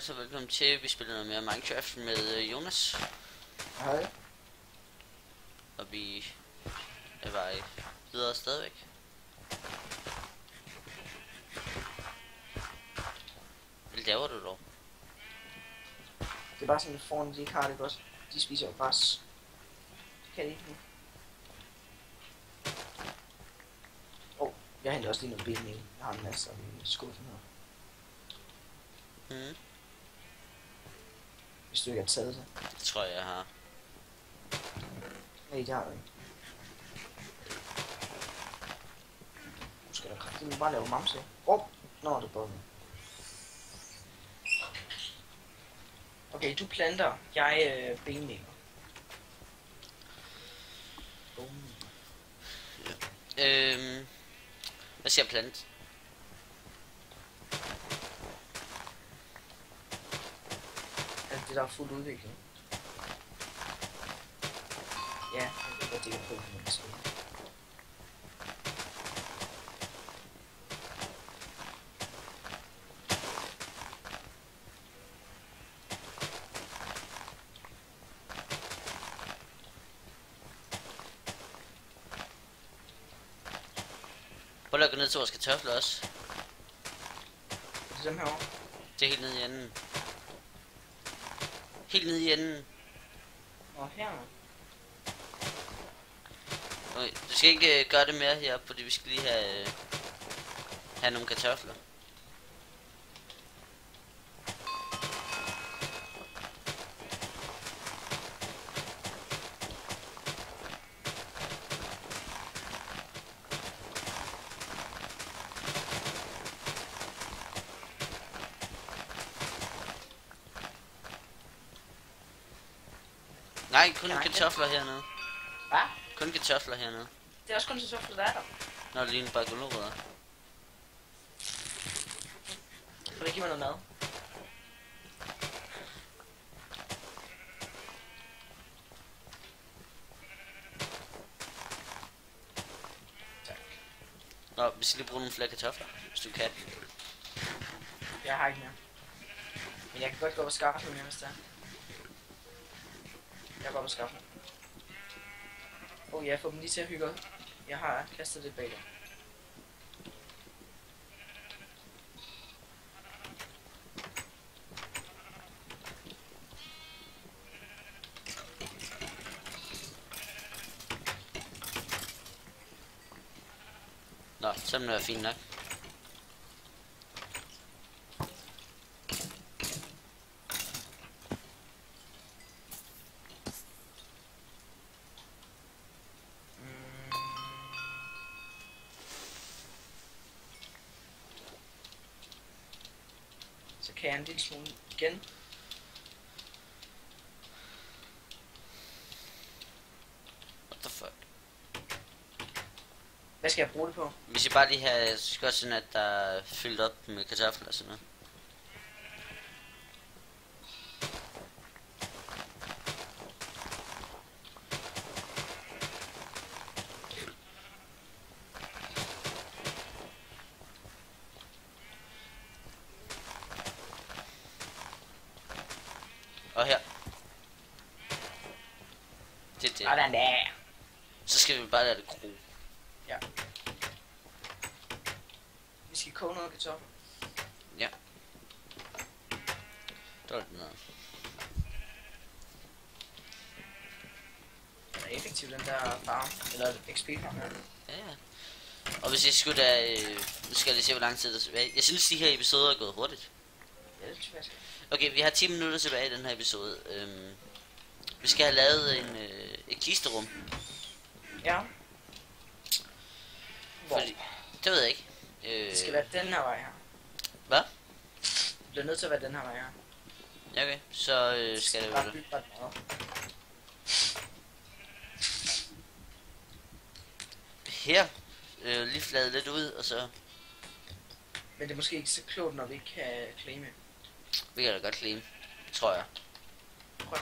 folk, og velkommen til. Vi spiller noget mere Minecraft med Jonas. Hej. Og vi er vej videre stadigvæk. Hvad laver du dog? Det er bare sådan, at foran de ikke har det godt. De spiser jo græs. Det kan de ikke nu. Jeg henter også lige noget binding. Jeg har en masse af skuffen her. Hvis du ikke har taget det. Det tror jeg har. Nej, det har du ikke. Nu skal der kraftigt bare lave mamse. Nå, det både. Okay, du planter. Jeg benlægger. Hvad skal jeg plante? Alt det der er fuldt udviklet. Ja, jeg ved godt, det kan prøve på måske. Prøv at gå ned til vores kartofler også. Det er dem herovre. Det er helt nede i enden. Helt nede i enden. Og her. Okay, du skal ikke gøre det mere her, fordi vi skal lige have nogle kartofler. Nej, kun kartofler hernede. Hvad? Kun kartofler hernede. Det er også kun kartofler, der er der. Nå, det ligner bare gulerødder. For det giver mig noget mad. Tak. Nå, vi skal lige bruge nogle flere kartofler, hvis du kan. Jeg har ikke mere. Men jeg kan godt gå op og skaffe noget mere, hvis det er. Jeg går op og skaffe noget. Jeg får dem lige til at hygge op. Jeg har kastet det bag dig. Nå, så må det være fint nok. Så kan jeg en lille smule igen. What the fuck? Hvad skal jeg bruge det på? Vi skal bare lige have skåret sådan, at der er fyldt op med kartofler og sådan noget. Og her. Det er det. Sådan der. Så skal vi bare lade det gro. Ja. Vi skal koge noget kartofler. Ja. Det var det noget. Den er effektiv, den der farm. Eller XP farm her. Ja, ja. Og hvis jeg skulle da... nu skal jeg lige se, hvor lang tid der er tilbage. Jeg synes, de her episoder er gået hurtigt. Ja, det synes jeg. Okay, vi har 10 minutter tilbage i den her episode. Vi skal have lavet et kisterum. Ja. Fordi, det ved jeg ikke. Det skal være den her vej her. Hvad? Det bliver nødt til at være den her vej her. Ja, okay. Så skal det bare være bygge ret meget. her. Lige flade lidt ud, og så... Men det er måske ikke så klogt, når vi ikke kan claime. Vi kan da godt claim, tror jeg. Prøv.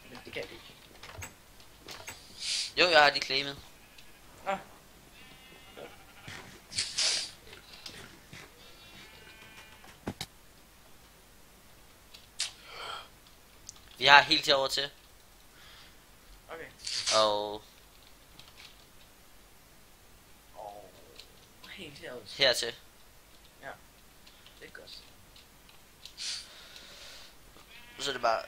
Men det kan vi ikke. Jo, jeg har de claimet. Ah. Vi har helt herover til. Okay. Og Helt herude. hertil. Det er godt. Så er det bare...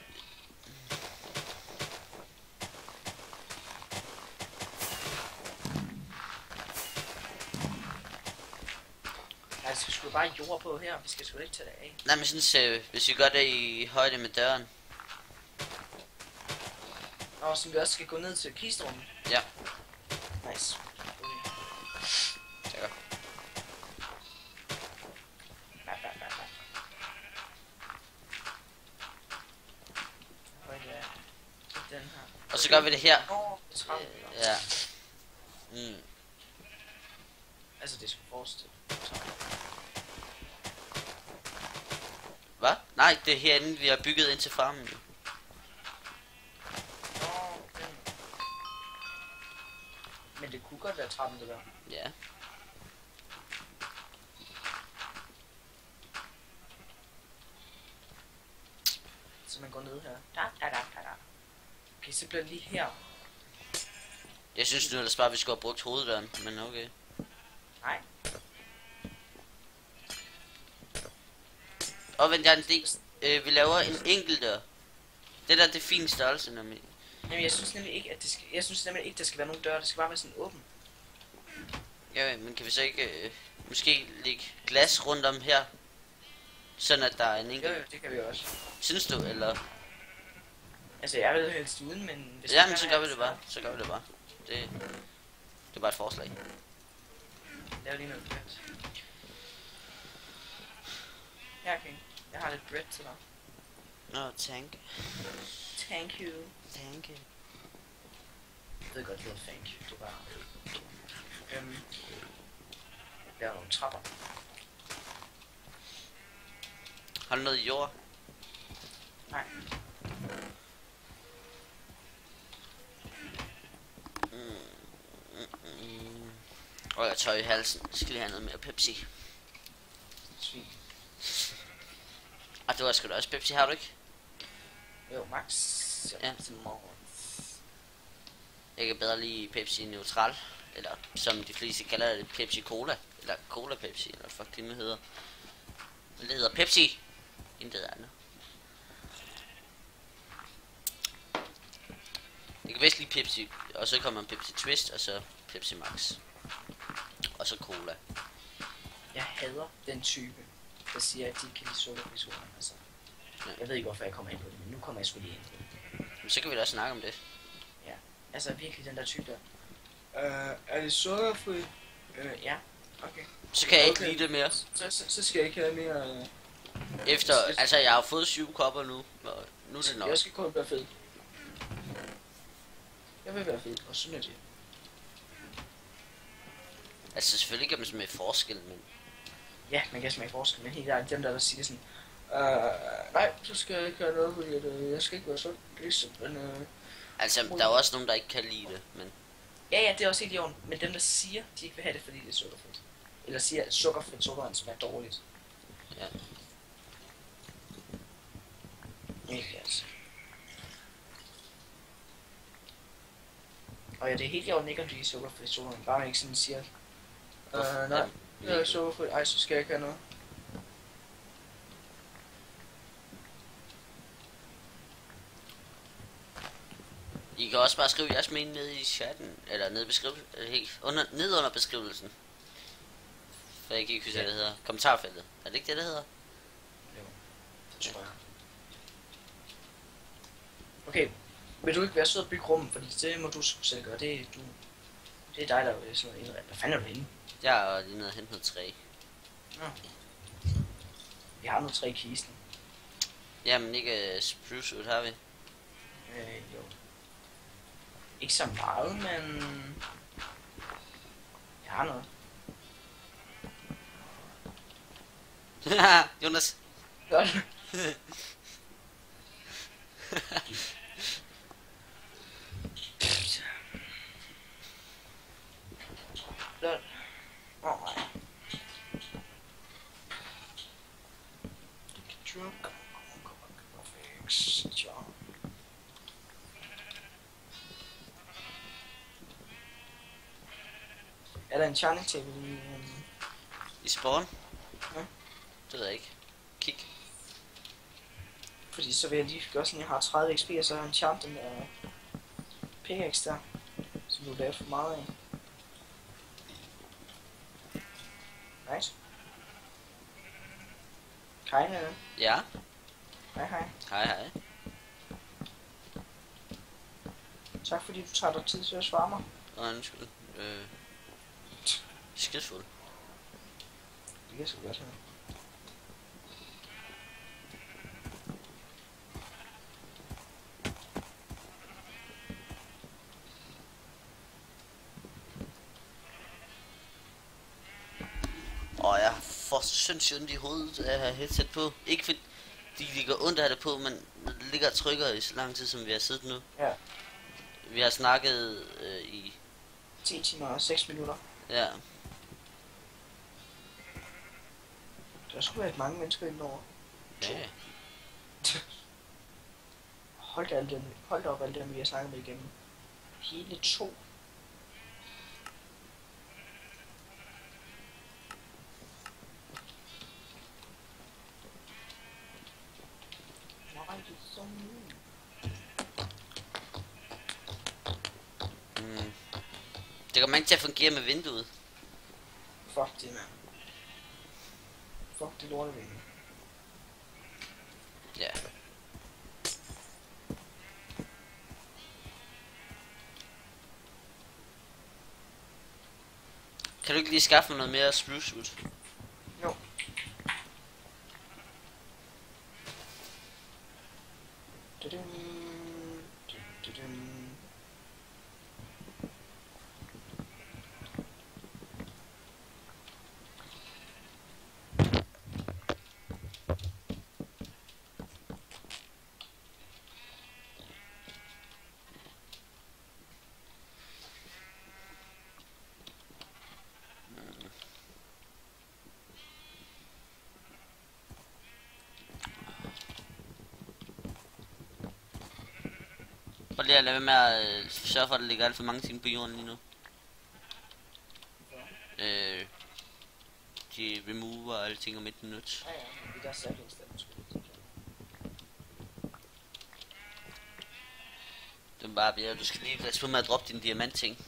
Nej, det skal sgu bare jord på her. Vi skal sgu ikke tage det af. Nej, men synes, hvis vi gør det i højde med døren. Og som vi også skal gå ned til kisterummet. Ja. Nice. Okay. Takker. Den her. Og så gør vi det her. Ja. Altså det skulle forestille. Hvad? Nej, det er herinde, vi har bygget ind til farmen. Men det kunne godt være trappen, det der. Ja. Så man går ned her. Da. Okay, så bliver det lige her. Jeg synes nu ellers bare, vi skulle have brugt hoveddøren, men okay. Nej. Og vent, jeg har en idé. Vi laver en enkelt dør. Det der, det er fin størrelse, nemlig. Jamen, jeg synes nemlig ikke, at det skal, der skal være nogen dør. Det skal bare være sådan åben. Ja, men kan vi så ikke måske lægge glas rundt om her? Sådan at der er en enkelt... Jo, det kan vi også. Synes du, eller? Altså, jeg vil helst uden, men... Hvis Ja, men så gør vi det bare. Det er bare et forslag. Lav lige noget bread. Ja, okay. Jeg har lidt bread til dig. Nå, thank Thank you. you. Jeg ved godt, det hedder thank you. Det er bare... Der er nogle trapper. Har du noget jord? Nej. Og jeg tør i halsen. Jeg skal lige have noget mere Pepsi. Svin. Og du har sgu da også Pepsi, har du ikke? Jo, max. Ja. Jeg kan bedre lide Pepsi Neutral. Eller som de fleste kalder det, Pepsi Cola. Eller Cola Pepsi, eller fuck det nu hedder. Men det hedder Pepsi. Intet andet. Jeg kan bedst lide Pepsi. Og så kommer en Pepsi Twist, og så Pepsi Max. Og så Cola. Jeg hader den type, der siger, at de ikke kan lide sukkerfri soda. Altså. Ja. Jeg ved ikke, hvorfor jeg kommer ind på det, men nu kommer jeg sgu lige ind på det. Men så kan vi da snakke om det. Ja, altså virkelig den der type der. Er det sukkerfri? Ja, okay. Så kan jeg ikke lide det mere. Så skal jeg ikke have mere... Efter, altså jeg har fået 7 kopper nu. Og nu er det nok. Jeg skal kun være fed. Jeg vil være fed, og sådan er det. Altså selvfølgelig kan man smage forskel, men... Ja, man kan smage forskel, men helt ærligt, dem der siger sådan... nej, så skal jeg ikke have noget, fordi jeg skal ikke være sådan. Men, Altså, der er jo også nogen, der ikke kan lide det, men... Ja, det er også helt i orden. Men dem, der siger, de ikke vil have det, fordi det er sukkerfrit. Eller siger, at sukkerfrit sukkervand smager dårligt. Ja. Ikke altså. Og ja, det er helt i orden ikke, om de er sukkerfrit sukkervand. Bare man ikke sådan siger, nej, jeg er sukkerfrit. Ej, så skal jeg ikke have noget. I kan også bare skrive jeres mening ned i chatten, eller ned i beskrivelsen, ned under beskrivelsen. For jeg kan ikke huske, hvad det hedder. Kommentarfeltet. Er det ikke det, det hedder? Jo, det tror jeg. Okay, vil du ikke være sød at bygge rummet, fordi det må du selv gøre. Det er dig, der er sådan noget indrettet. Hvad fanden er du henne? Jeg er lige nede og hente noget træ. Nå. Vi har noget træ i kisten. Jamen ikke spruce wood har vi. Jo. Ikke så meget, men... Jeg har noget. Jonas. Godt. Lol. Åh, nej. Drunk. Ja. Er der en charting table i... I spawn? Ja. Det ved jeg ikke. Kig. Fordi så vil jeg lige gøre sådan, jeg har 30 XP, og så har jeg en chant den der pickaxe der, som du lavede for meget af. Nice. Hej, Nana. Ja. Hej, hej. Hej hej. Tak fordi du tager dig tid til at svare mig. Undskyld. Skidfuld. Det kan sgu godt have. Og jeg får sindssygt ondt i hovedet af at have headset på. Ikke fordi det gør ondt at have det på, men det ligger og trykker i så lang tid, som vi har siddet nu. Ja. Vi har snakket i... 10 timer og 6 minutter. Ja. Der skulle være mange mennesker indover. Ja. Hold da op alt det, vi har snakket med igennem. Hele 2. Det kommer ikke til at fungere med vinduet. Fuck det, mand. Fuck det lortevindue. Ja. Kan du ikke lige skaffe mig noget mere spruce wood? Jo. Prøv lige at lade være med at sørge for, at der ligger alt for mange ting på jorden lige nu. De remover og alting om 1 minut. Ja, det der saplings der måske. Det er bare bedre, du skal lige passe på med at droppe din diamantting.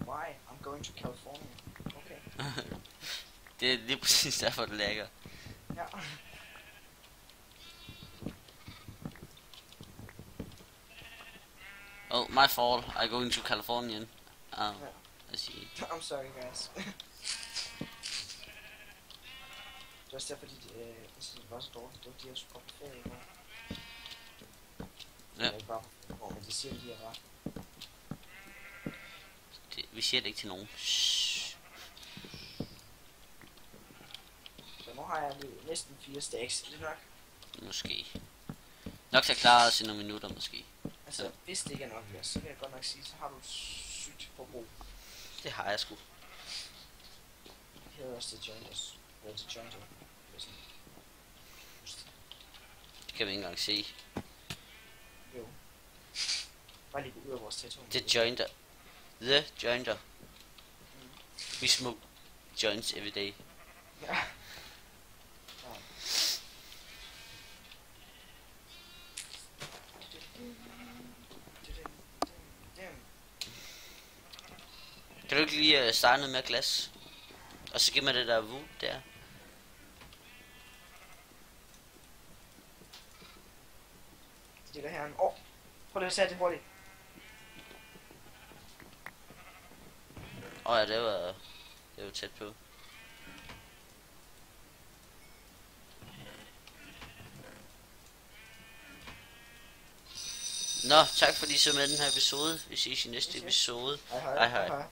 Why? I'm going to California. Okay. Det er lige præcis derfor, det lægger. Ja. Oh, my fault. I'm going to California. I see. I'm sorry, guys. Det var også derfor, det var så dårligt. Det var de, jeg skulle komme på ferie i går. Ja. Ikke bare, men de siger, de er bare. Vi siger det ikke til nogen. Shhh. Så nu har jeg næsten 4 stacks. Er det nok? Måske. Nok til at klare os i nogle minutter, måske. Altså, Ja. hvis det ikke er nok, så vil jeg godt nok sige, så har du et sygt forbrug. Det har jeg sgu. Vi hedder også til Jointers. Eller til Jointer. Det kan vi ikke engang se. Jo. Bare lige gå ud af vores territorium. Det er jointer. The jointer. We smoke joints every day. Ja. Kan du ikke lige starte noget med glas? Og så giv mig det der wood der. Det ligger her. Prøv lige at sætte det hurtigt. Ja, det var tæt på. Nå, tak fordi I så med den her episode. Vi ses i næste episode. Hej hej. Hej hej.